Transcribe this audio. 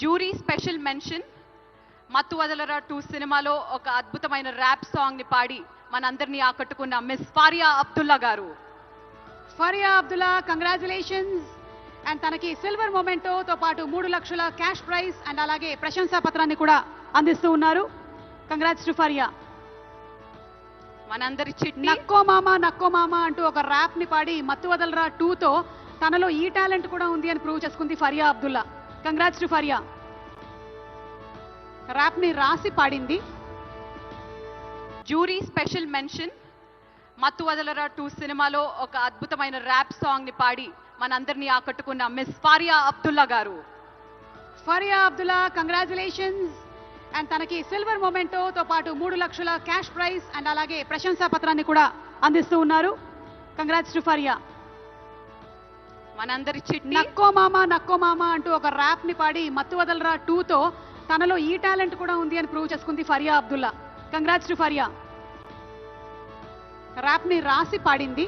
Jury special mention మత్తు వదలరా 2 సినిమాలో ఒక అద్భుతమైన ర్యాప్ సాంగ్ ని పాడి మనందరినీ ఆకట్టుకున్న మిస్ ఫారియా అబ్దుల్లా గారు. ఫారియా అబ్దుల్లా కంగ్రాచులేషన్స్. అండ్ తనకి సిల్వర్ మొమెంటోతో పాటు 3 లక్షల క్యాష్ ప్రైజ్ అండ్ అలాగే ప్రశంసా పత్రాన్ని కూడా అందిస్తూ ఉన్నారు. Congrats to Faria. మనందరి చిట్టి నక్కో మామ అంటూ ఒక ర్యాప్ ని పాడి మత్తు వదలరా 2తో తనలో ఈ టాలెంట్ కూడా ఉంది అని ప్రూవ్ చేసుకుంది Faria Abdullah. Congrats to Faria. Rap ని రాసి పాడింది. జ్యూరీ స్పెషల్ మెన్షన్ మత్తు వదలరా 2 సినిమాలో ఒక అద్భుతమైన ర్యాప్ సాంగ్ ని పాడి మనందరినీ ఆకట్టుకున్న మిస్ ఫారియా అబ్దుల్లా గారు. ఫారియా అబ్దుల్లా కంగ్రాచులేషన్స్. అండ్ తనకి సిల్వర్ మొమెంటోతో పాటు 3 లక్షల క్యాష్ ప్రైజ్ అండ్ అలాగే ప్రశంసా పత్రాన్ని కూడా అందిస్తూ ఉన్నారు. Congrats to Faria. మనందరి చిట్టి నక్కో మామ అంటూ ఒక ర్యాప్ ని పాడి మత్తు వదలరా 2తో తనలో ఈ టాలెంట్ కూడా ఉంది అని ప్రూవ్ చేసుకుంది Faria Abdullah. Congrats to Faria. Rap ని రాసి పాడింది.